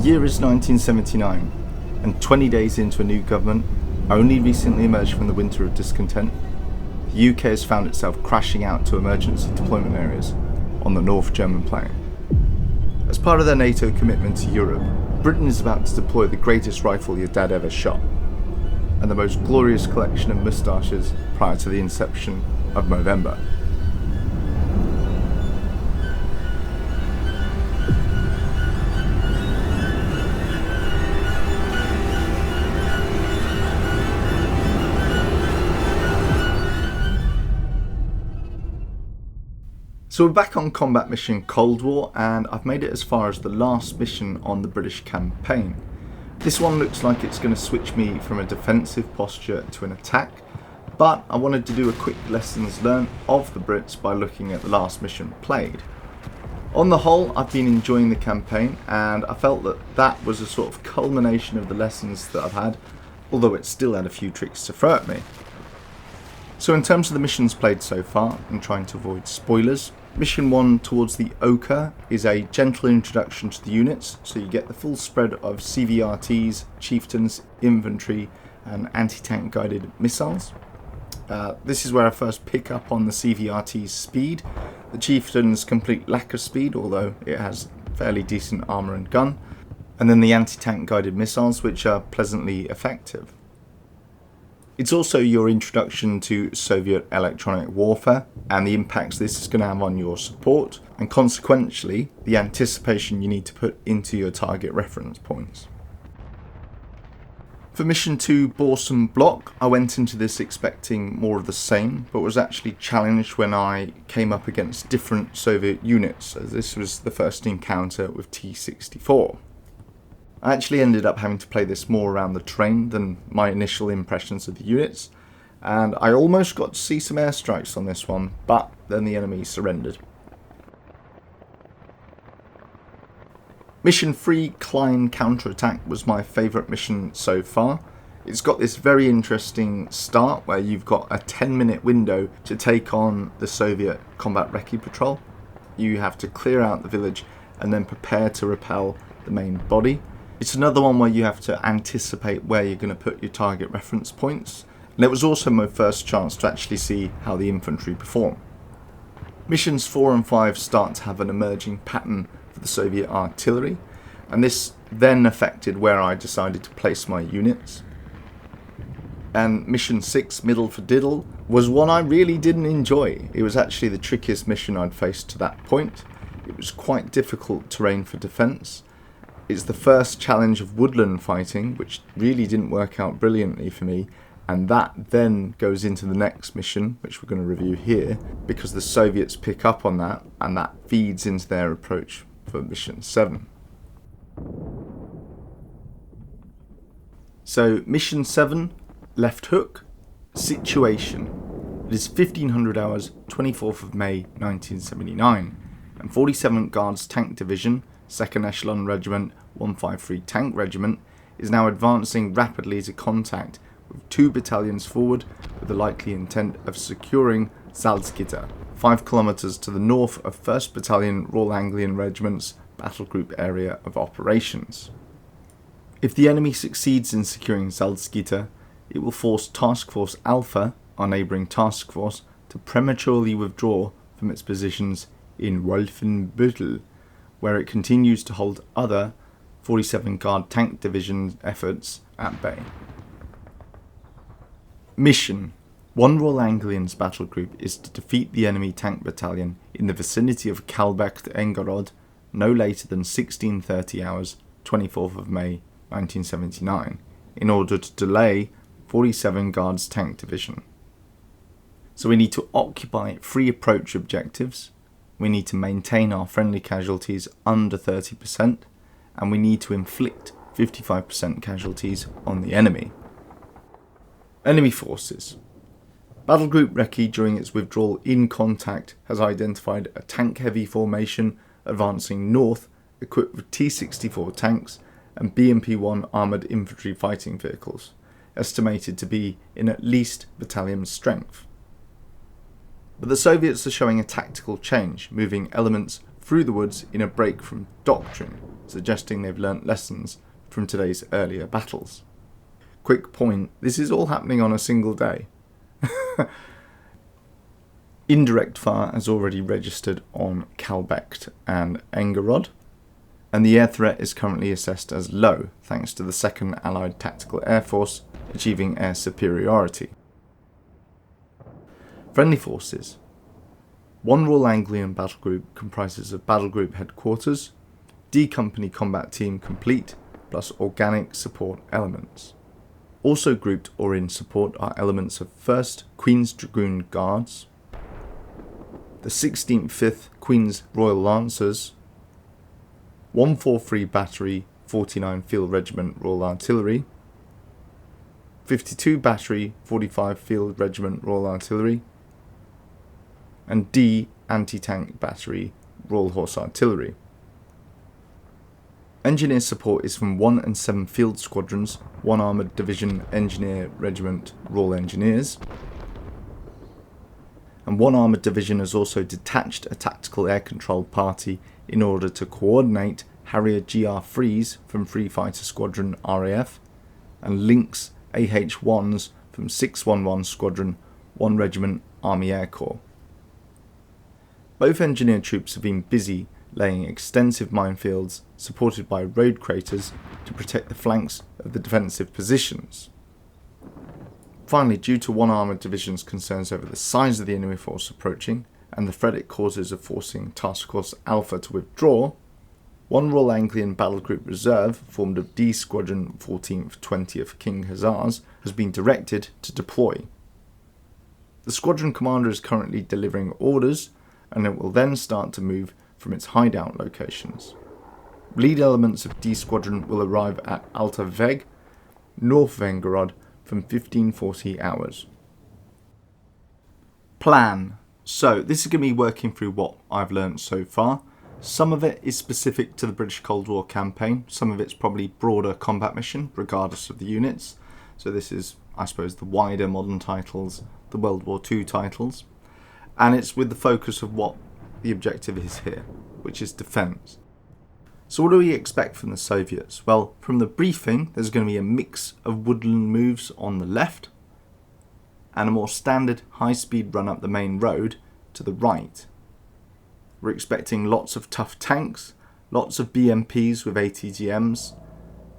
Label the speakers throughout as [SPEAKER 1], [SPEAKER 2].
[SPEAKER 1] year is 1979, and 20 days into a new government, only recently emerged from the winter of discontent, the UK has found itself crashing out to emergency deployment areas on the North German Plain. As part of their NATO commitment to Europe, Britain is about to deploy the greatest rifle your dad ever shot, and the most glorious collection of moustaches prior to the inception of Movember. So we're back on combat mission Cold War, and I've made it as far as the last mission on the British campaign. This one looks like it's going to switch me from a defensive posture to an attack, but I wanted to do a quick lessons learned of the Brits by looking at the last mission played. On the whole, I've been enjoying the campaign, and I felt that that was a sort of culmination of the lessons that I've had, although it still had a few tricks to throw at me. So in terms of the missions played so far, and trying to avoid spoilers, Mission 1 towards the Oker is a gentle introduction to the units, so you get the full spread of CVRTs, chieftains, infantry and anti-tank guided missiles. This is where I first pick up on the CVRT's speed, the chieftain's complete lack of speed, although it has fairly decent armour and gun, and then the anti-tank guided missiles, which are pleasantly effective. It's also your introduction to Soviet electronic warfare and the impacts this is going to have on your support, and consequently the anticipation you need to put into your target reference points. For Mission 2 Borsum Block, I went into this expecting more of the same, but was actually challenged when I came up against different Soviet units, as this was the first encounter with T-64. I actually ended up having to play this more around the terrain than my initial impressions of the units, and I almost got to see some airstrikes on this one, but then the enemy surrendered. Mission 3 Klein Counterattack was my favourite mission so far. It's got this very interesting start where you've got a 10-minute window to take on the Soviet combat recce patrol. You have to clear out the village and then prepare to repel the main body. It's another one where you have to anticipate where you're going to put your target reference points, and it was also my first chance to actually see how the infantry perform. Missions 4 and 5 start to have an emerging pattern for the Soviet artillery, and this then affected where I decided to place my units. And Mission 6 Middle for Diddle was one I really didn't enjoy. It was actually the trickiest mission I'd faced to that point. It was quite difficult terrain for defence. It's the first challenge of woodland fighting, which really didn't work out brilliantly for me, and that then goes into the next mission, which we're going to review here, because the Soviets pick up on that, and that feeds into their approach for Mission 7. So, Mission 7, Left Hook, Situation. It is 1500 hours, 24th of May 1979, and 47th Guards Tank Division, 2nd Echelon Regiment 153 Tank Regiment is now advancing rapidly to contact with 2 battalions forward with the likely intent of securing Salzgitter, 5 kilometres to the north of 1st Battalion Royal Anglian Regiment's battle group area of operations. If the enemy succeeds in securing Salzgitter, it will force Task Force Alpha, our neighbouring task force, to prematurely withdraw from its positions in Wolfenbüttel, where it continues to hold other 47 Guard Tank Division efforts at bay. Mission: 1 Royal Anglian's battle group is to defeat the enemy tank battalion in the vicinity of Calbecht Engerod no later than 1630 hours, 24th of May 1979, in order to delay 47 Guards Tank Division. So we need to occupy 3 approach objectives. We need to maintain our friendly casualties under 30%, and we need to inflict 55% casualties on the enemy. Enemy forces. Battle Group Recce, during its withdrawal in contact, has identified a tank-heavy formation advancing north, equipped with T-64 tanks and BMP-1 armoured infantry fighting vehicles, estimated to be in at least battalion strength. But the Soviets are showing a tactical change, moving elements through the woods in a break from doctrine, suggesting they've learnt lessons from today's earlier battles. Quick point, this is all happening on a single day. Indirect fire has already registered on Calbecht and Engerod, and the air threat is currently assessed as low thanks to the 2nd Allied Tactical Air Force achieving air superiority. Friendly forces. 1 Royal Anglian battle group comprises of battle group headquarters, D Company combat team complete, plus organic support elements. Also grouped or in support are elements of 1st Queen's Dragoon Guards, the 16th 5th Queen's Royal Lancers, 143 Battery 49 Field Regiment Royal Artillery, 52 Battery 45 Field Regiment Royal Artillery, and D Anti-Tank Battery Royal Horse Artillery. Engineer support is from 1 and 7 Field Squadrons, 1 Armoured Division Engineer Regiment Royal Engineers, and 1 Armoured Division has also detached a tactical air control party in order to coordinate Harrier GR3s from Free Fighter Squadron RAF and Lynx AH1s from 611 Squadron 1 Regiment Army Air Corps. Both engineer troops have been busy laying extensive minefields supported by road craters to protect the flanks of the defensive positions. Finally, due to 1 Armoured Division's concerns over the size of the enemy force approaching and the threat it causes of forcing Task Force Alpha to withdraw, 1 Royal Anglian Battle Group Reserve, formed of D Squadron 14th 20th King Hussars, has been directed to deploy. The squadron commander is currently delivering orders, and it will then start to move from its hideout locations. Lead elements of D Squadron will arrive at Alta Veg, north of Engerod, from 1540 hours. Plan. So this is going to be working through what I've learned so far. Some of it is specific to the British Cold War campaign. Some of it's probably broader combat mission, regardless of the units. So this is, I suppose, the wider modern titles, the World War II titles. And it's with the focus of what the objective is here, which is defence. So what do we expect from the Soviets? Well, from the briefing, there's going to be a mix of woodland moves on the left and a more standard high-speed run up the main road to the right. We're expecting lots of tough tanks, lots of BMPs with ATGMs,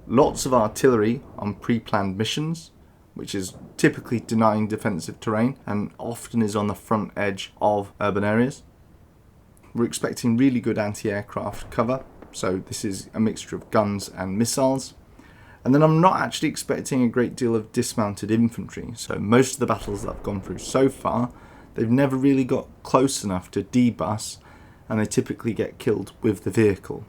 [SPEAKER 1] lots of artillery on pre-planned missions, which is typically denying defensive terrain and often is on the front edge of urban areas. We're expecting really good anti-aircraft cover, so this is a mixture of guns and missiles. And then I'm not actually expecting a great deal of dismounted infantry, so most of the battles that I've gone through so far, they've never really got close enough to debus, and they typically get killed with the vehicle.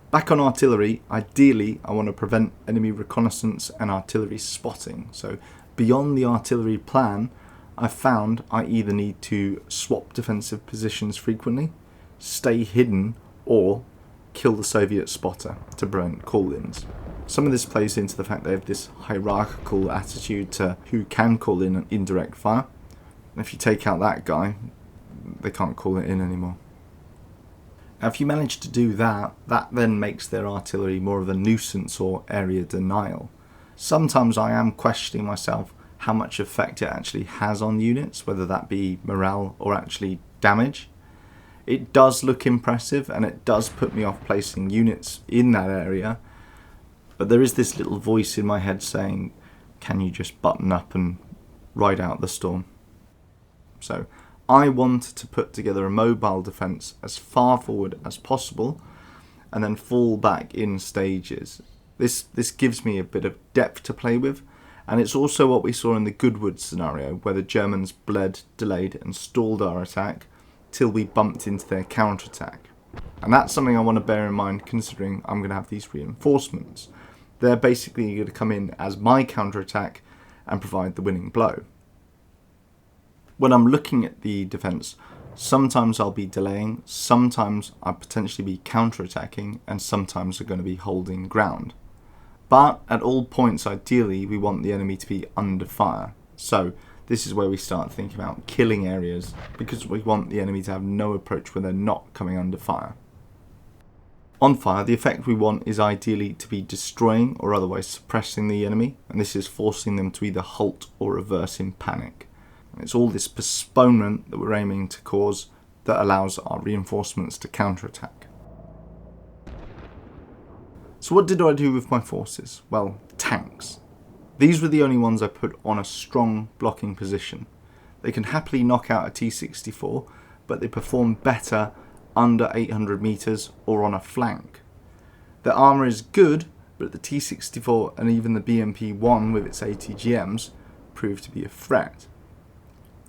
[SPEAKER 1] Back on artillery, ideally I want to prevent enemy reconnaissance and artillery spotting. So beyond the artillery plan, I've found I either need to swap defensive positions frequently, stay hidden, or kill the Soviet spotter to prevent call-ins. Some of this plays into the fact they have this hierarchical attitude to who can call in indirect fire. And if you take out that guy, they can't call it in anymore. Now, if you manage to do that, that then makes their artillery more of a nuisance or area denial. Sometimes I am questioning myself how much effect it actually has on units, whether that be morale or actually damage. It does look impressive and it does put me off placing units in that area, but there is this little voice in my head saying, can you just button up and ride out the storm? So I want to put together a mobile defence as far forward as possible and then fall back in stages. This gives me a bit of depth to play with, and it's also what we saw in the Goodwood scenario where the Germans bled, delayed and stalled our attack till we bumped into their counterattack. And that's something I want to bear in mind considering I'm going to have these reinforcements. They're basically going to come in as my counterattack and provide the winning blow. When I'm looking at the defence, sometimes I'll be delaying, sometimes I'll potentially be counterattacking, and sometimes I'm going to be holding ground. But at all points, ideally, we want the enemy to be under fire. So This is where we start thinking about killing areas, because we want the enemy to have no approach when they're not coming under fire. On fire, the effect we want is ideally to be destroying or otherwise suppressing the enemy, and this is forcing them to either halt or reverse in panic. And it's all this postponement that we're aiming to cause that allows our reinforcements to counterattack. So what did I do with my forces? Well, tanks. These were the only ones I put on a strong blocking position. They can happily knock out a T-64, but they perform better under 800 meters or on a flank. Their armour is good, but the T-64 and even the BMP-1 with its ATGMs proved to be a threat.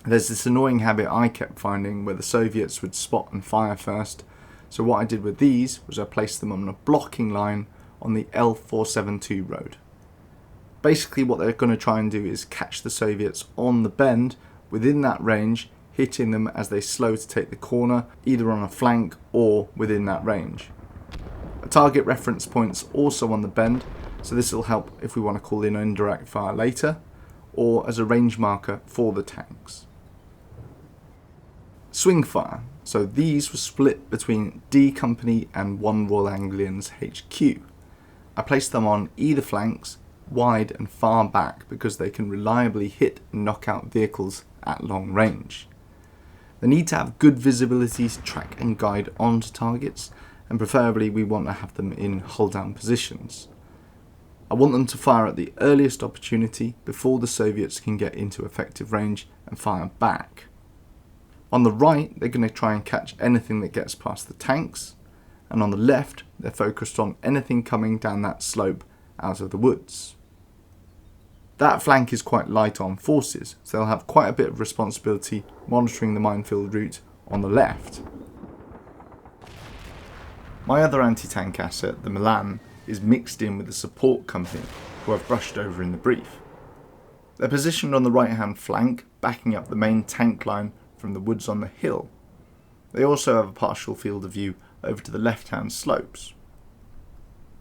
[SPEAKER 1] There's this annoying habit I kept finding where the Soviets would spot and fire first, so what I did with these was I placed them on a blocking line on the L472 road. Basically what they're going to try and do is catch the Soviets on the bend within that range, hitting them as they slow to take the corner, either on a flank or within that range. A target reference point's also on the bend, so this will help if we want to call in indirect fire later, or as a range marker for the tanks. Swing fire. So these were split between D Company and 1 Royal Anglian's HQ. I placed them on either flanks, wide and far back, because they can reliably hit and knock out vehicles at long range. They need to have good visibility to track and guide onto targets, and preferably we want to have them in hold down positions. I want them to fire at the earliest opportunity before the Soviets can get into effective range and fire back. On the right, they're going to try and catch anything that gets past the tanks, and on the left, they're focused on anything coming down that slope out of the woods. That flank is quite light on forces, so they'll have quite a bit of responsibility monitoring the minefield route on the left. My other anti-tank asset, the Milan, is mixed in with the support company, who I've brushed over in the brief. They're positioned on the right-hand flank, backing up the main tank line from the woods on the hill. They also have a partial field of view over to the left-hand slopes.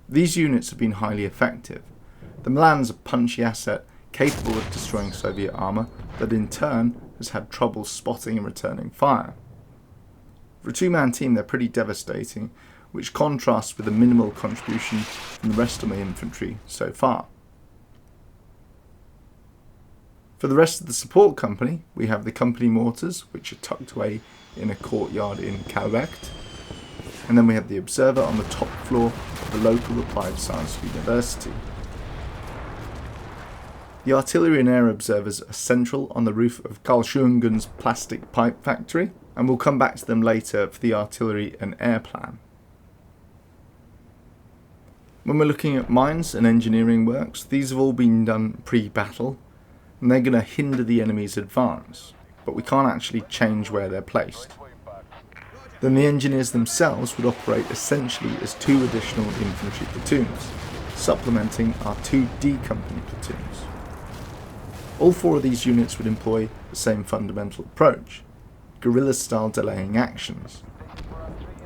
[SPEAKER 1] These units have been highly effective. The Milan's a punchy asset capable of destroying Soviet armour that in turn has had trouble spotting and returning fire. For a two-man team they're pretty devastating, which contrasts with the minimal contribution from the rest of my infantry so far. For the rest of the support company, we have the company mortars, which are tucked away in a courtyard in Calbecht, and then we have the observer on the top floor of the local applied science university. The artillery and air observers are central on the roof of Karlsruhen's plastic pipe factory, and we'll come back to them later for the artillery and air plan. When we're looking at mines and engineering works, these have all been done pre-battle, and they're going to hinder the enemy's advance, but we can't actually change where they're placed. Then the engineers themselves would operate essentially as 2 additional infantry platoons, supplementing our 2 D Company platoons. All 4 of these units would employ the same fundamental approach, guerrilla-style delaying actions.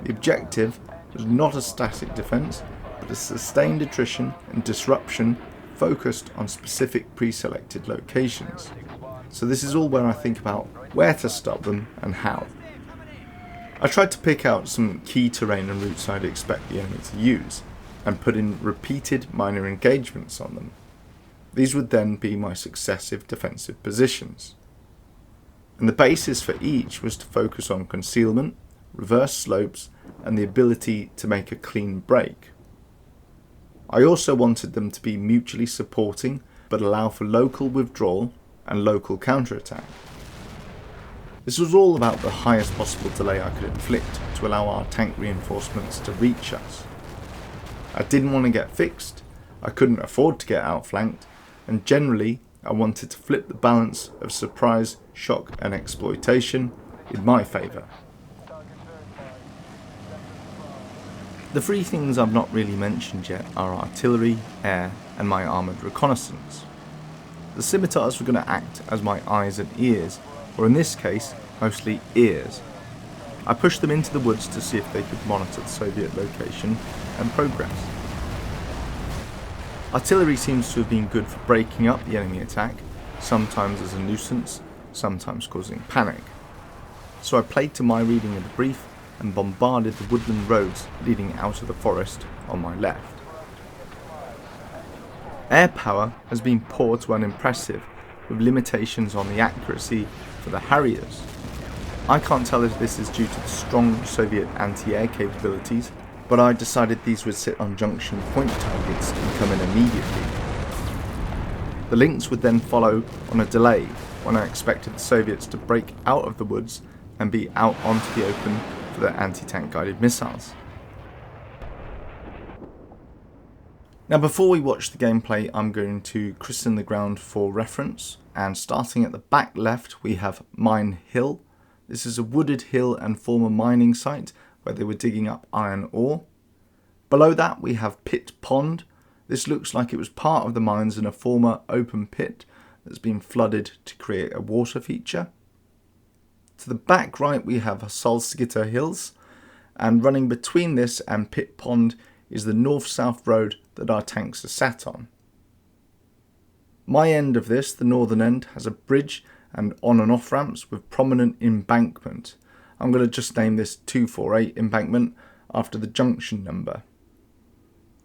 [SPEAKER 1] The objective was not a static defence, but a sustained attrition and disruption focused on specific pre-selected locations. So this is all where I think about where to stop them and how. I tried to pick out some key terrain and routes I'd expect the enemy to use, and put in repeated minor engagements on them. These would then be my successive defensive positions. And the basis for each was to focus on concealment, reverse slopes, and the ability to make a clean break. I also wanted them to be mutually supporting, but allow for local withdrawal and local counterattack. This was all about the highest possible delay I could inflict to allow our tank reinforcements to reach us. I didn't want to get fixed, I couldn't afford to get outflanked, and generally I wanted to flip the balance of surprise, shock and exploitation in my favour. The 3 things I've not really mentioned yet are artillery, air and my armoured reconnaissance. The scimitars were going to act as my eyes and ears, or in this case, mostly ears. I pushed them into the woods to see if they could monitor the Soviet location and progress. Artillery seems to have been good for breaking up the enemy attack, sometimes as a nuisance, sometimes causing panic. So I played to my reading of the brief and bombarded the woodland roads leading out of the forest on my left. Air power has been poor to unimpressive, with limitations on the accuracy for the Harriers. I can't tell if this is due to the strong Soviet anti-air capabilities, but I decided these would sit on junction point targets and come in immediately. The links would then follow on a delay when I expected the Soviets to break out of the woods and be out onto the open for their anti-tank guided missiles. Now before we watch the gameplay, I'm going to christen the ground for reference, and starting at the back left we have Mine Hill. This is a wooded hill and former mining site where they were digging up iron ore. Below that we have Pit Pond. This looks like it was part of the mines in a former open pit that's been flooded to create a water feature. To the back right we have Salzgitter Hills, and running between this and Pit Pond is the north-south road that our tanks are sat on. My end of this, the northern end, has a bridge and on and off ramps with prominent embankment. I'm going to just name this 248 embankment after the junction number.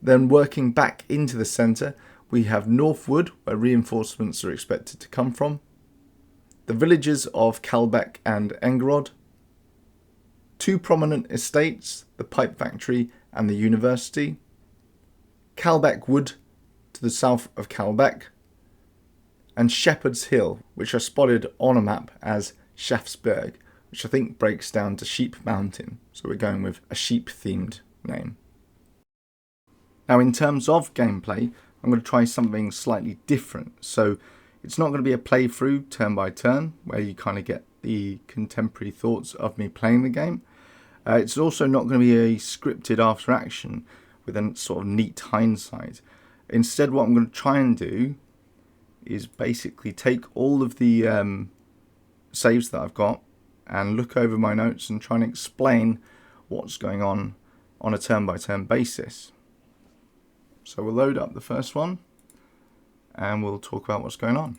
[SPEAKER 1] Then working back into the centre we have Northwood, where reinforcements are expected to come from, the villages of Calbecht and Engerod, two prominent estates, the pipe factory and the university, Calbecht Wood to the south of Calbecht, and Shepherd's Hill, which are spotted on a map as Schafsberg, which I think breaks down to Sheep Mountain, so we're going with a sheep themed name. Now in terms of gameplay, I'm going to try something slightly different. So it's not going to be a playthrough turn by turn where you kind of get the contemporary thoughts of me playing the game. It's also not going to be a scripted after action with a sort of neat hindsight. Instead, what I'm going to try and do is basically take all of the saves that I've got and look over my notes and try and explain what's going on a turn by turn basis. So we'll load up the first one and we'll talk about what's going on.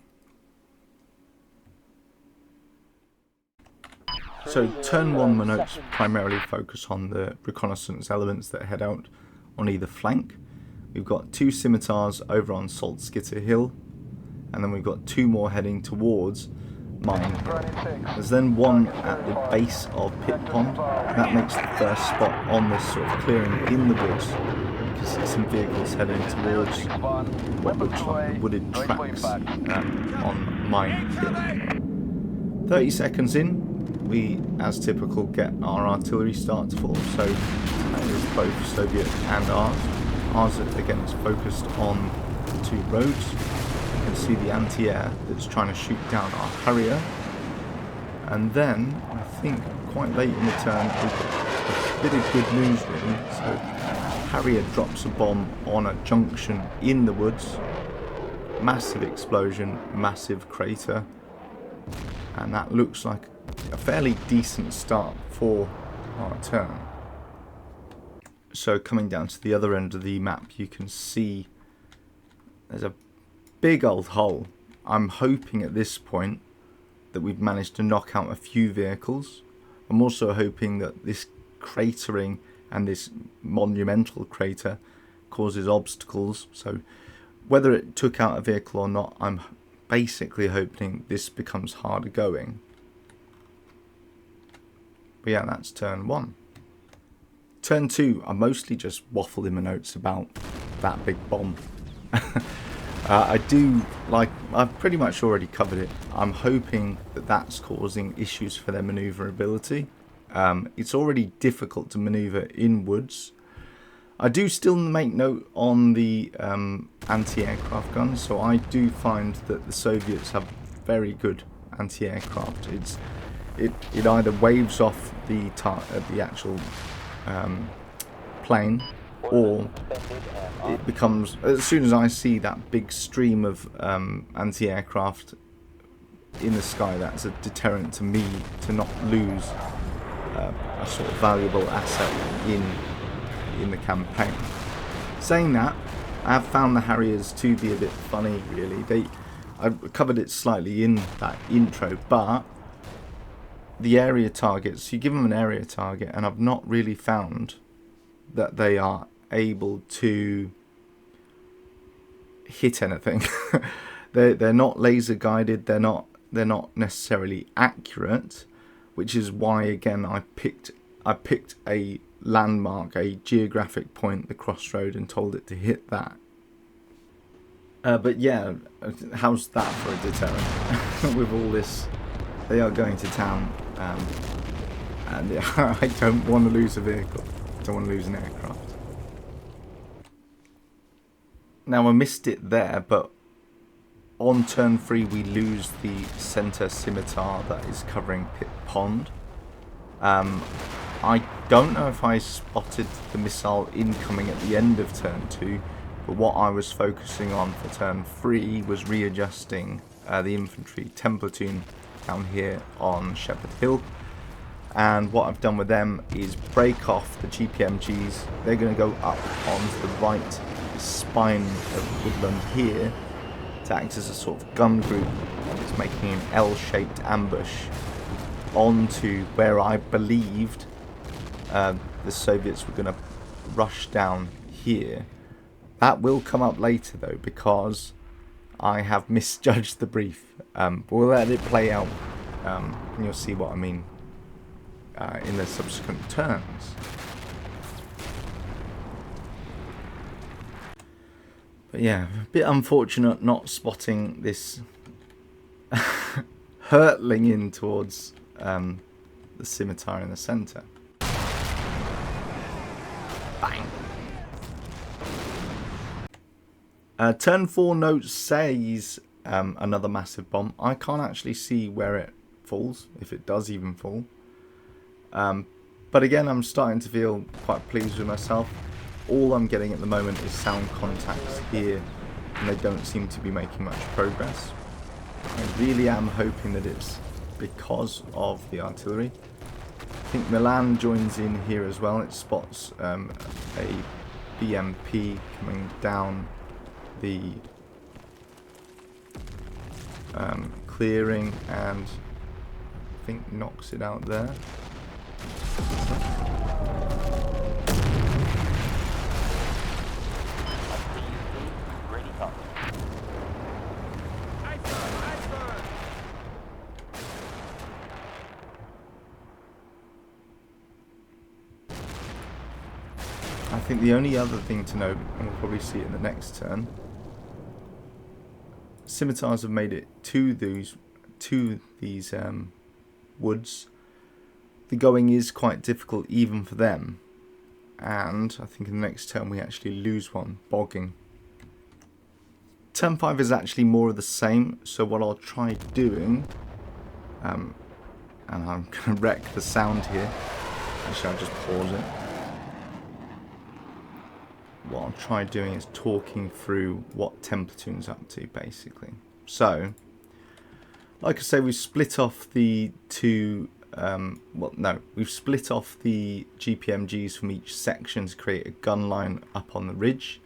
[SPEAKER 1] So turn 1, my notes primarily focus on the reconnaissance elements that head out on either flank. We've got 2 scimitars over on Salzgitter Hill, and then we've got 2 more heading towards Mine Hill. There's then 1 at the base of Pit Pond. That makes the first spot on this sort of clearing in the woods. You can see some vehicles heading towards what looks like the wooded tracks on Mine Hill. 30 seconds in, we, as typical, get our artillery start to fall, so that is both Soviet and ours. Ours, again, is focused on 2 roads. You can see the anti-air that's trying to shoot down our Harrier. And then, I think, quite late in the turn, we've got a bit of good news, really. So, Harrier drops a bomb on a junction in the woods. Massive explosion, massive crater. And that looks like a fairly decent start for our turn. So coming down to the other end of the map, you can see there's a big old hole. I'm hoping at this point that we've managed to knock out a few vehicles. I'm also hoping that this cratering and this monumental crater causes obstacles. So whether it took out a vehicle or not, I'm basically hoping this becomes harder going. But yeah, that's turn 1. Turn 2, I mostly just waffle in my notes about that big bomb. I've pretty much already covered it. I'm hoping that that's causing issues for their manoeuvrability. It's already difficult to manoeuvre in woods. I do still make note on the anti-aircraft guns, so I do find that the Soviets have very good anti-aircraft. It either waves off the actual plane, or it becomes, as soon as I see that big stream of anti-aircraft in the sky, that's a deterrent to me to not lose a sort of valuable asset in the campaign. Saying that, I have found the Harriers to be a bit funny, really. I covered it slightly in that intro, but the area targets, you give them an area target, and I've not really found that they are able to hit anything. They're not laser guided, they're not necessarily accurate, which is why again I picked a landmark, a geographic point, the crossroad, and told it to hit that. But yeah, how's that for a deterrent? With all this, they are going to town, and yeah, I don't want to lose a vehicle. I don't want to lose an aircraft. Now I missed it there, but on turn 3 we lose the centre scimitar that is covering Pit Pond. I don't know if I spotted the missile incoming at the end of turn 2, but what I was focusing on for turn 3 was readjusting the infantry 10 platoon down here on Shepherd Hill. And what I've done with them is break off the GPMGs. They're going to go up onto the right spine of woodland here to act as a sort of gun group. It's making an L-shaped ambush onto where I believed the Soviets were going to rush down here. That will come up later though, because I have misjudged the brief. But we'll let it play out, and you'll see what I mean in the subsequent turns. But yeah, a bit unfortunate not spotting this hurtling in towards the scimitar in the centre. Bang! Turn 4 note says another massive bomb. I can't actually see where it falls, if it does even fall. But again, I'm starting to feel quite pleased with myself. All I'm getting at the moment is sound contacts here, and they don't seem to be making much progress. I really am hoping that it's because of the artillery. I think Milan joins in here as well. It spots a BMP coming down the clearing, and I think knocks it out there. I think the only other thing to note, and we'll probably see it in the next turn, scimitars have made it to these woods. The going is quite difficult even for them, and I think in the next turn we actually lose one, bogging. Turn 5 is actually more of the same, so what I'll try doing, and I'm going to wreck the sound here, actually I'll just pause it. What I'll try doing is talking through what 10 platoon's up to, basically. So, like I say, we've split off the two, we've split off the GPMGs from each section to create a gun line up on the ridge.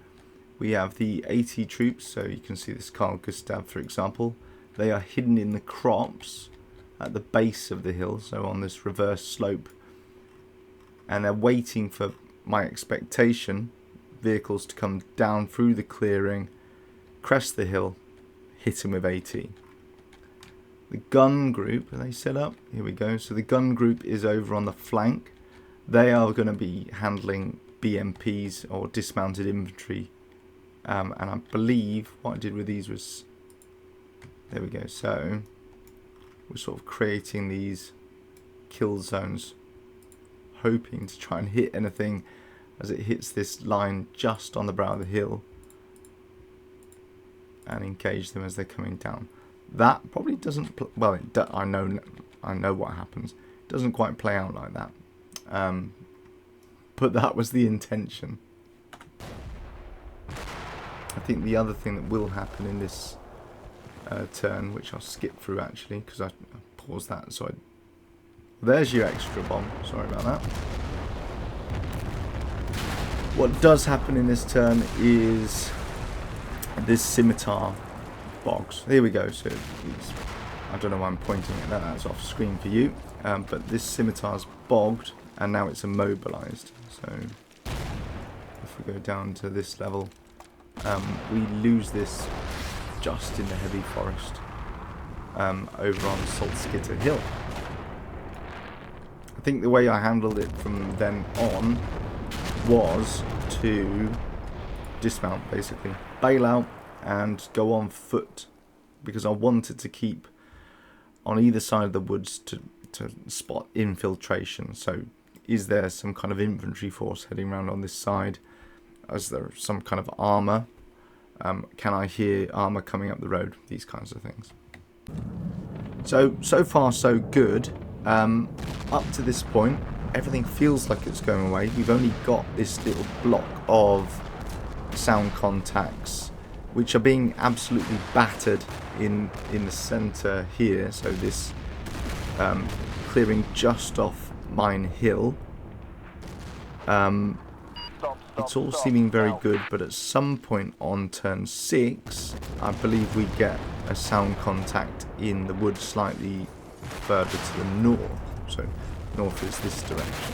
[SPEAKER 1] We have the AT troops, so you can see this Carl Gustav, for example. They are hidden in the crops at the base of the hill, so on this reverse slope. And they're waiting for my expectation, vehicles to come down through the clearing, crest the hill, hit them with AT. The gun group, are they set up? Here we go. So the gun group is over on the flank. They are going to be handling BMPs or dismounted infantry. And I believe what I did with these was, there we go. So we're sort of creating these kill zones, hoping to try and hit anything as it hits this line just on the brow of the hill and engage them as they're coming down. That probably doesn't, I know what happens. It doesn't quite play out like that. But that was the intention. I think the other thing that will happen in this turn, which I'll skip through actually, because I paused that, so there's your extra bomb, sorry about that. What does happen in this turn is this scimitar bogs. Here we go. So I don't know why I'm pointing at that. That's off screen for you. But this scimitar's bogged, and now it's immobilized. So if we go down to this level, we lose this just in the heavy forest over on Saltskitter Hill. I think the way I handled it from then on was to dismount, basically, bail out and go on foot, because I wanted to keep on either side of the woods to spot infiltration. So is there some kind of infantry force heading around on this side? Is there some kind of armour? Can I hear armour coming up the road? These kinds of things. So far so good. Up to this point, everything feels like it's going away. We've only got this little block of sound contacts, which are being absolutely battered in the centre here. So this clearing just off Mine Hill. It's all seeming very good, but at some point on turn 6, I believe we get a sound contact in the woods slightly further to the north. So north is this direction.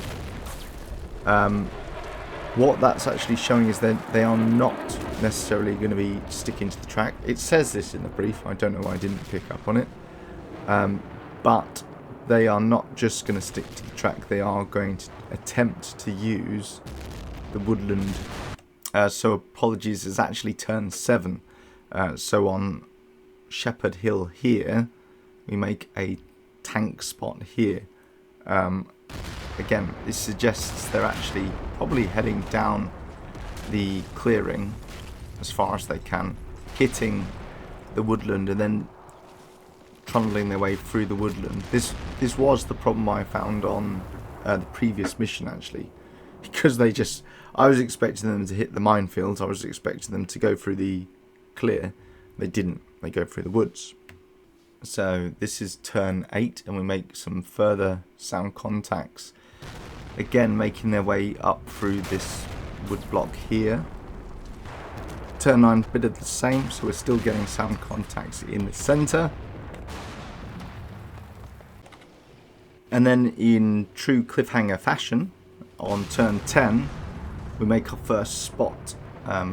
[SPEAKER 1] What that's actually showing is that they are not necessarily going to be sticking to the track. It says this in the brief. I don't know why I didn't pick up on it. But they are not just going to stick to the track. They are going to attempt to use the woodland. So apologies, it's actually turn 7. So on Shepherd Hill here, we make a tank spot here. Again, this suggests they're actually probably heading down the clearing as far as they can, hitting the woodland and then trundling their way through the woodland. This was the problem I found on the previous mission, actually, because I was expecting them to hit the minefields. I was expecting them to go through the clear. They didn't. They go through the woods. So this is turn 8, and we make some further sound contacts. Again, making their way up through this wood block here. Turn 9, bit of the same, so we're still getting sound contacts in the centre. And then in true cliffhanger fashion, on turn 10, we make our first spot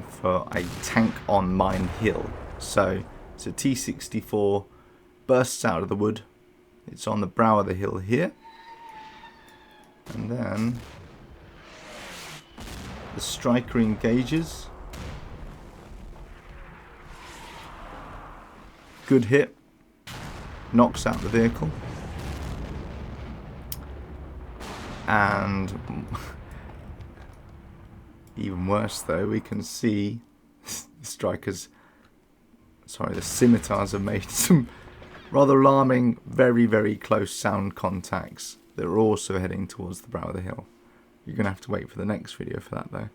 [SPEAKER 1] for a tank on Mine Hill. So it's a T-64, bursts out of the wood. It's on the brow of the hill here. And then the striker engages. Good hit. Knocks out the vehicle. And even worse though, we can see the scimitars have made some rather alarming, very, very close sound contacts that are also heading towards the brow of the hill. You're going to have to wait for the next video for that though.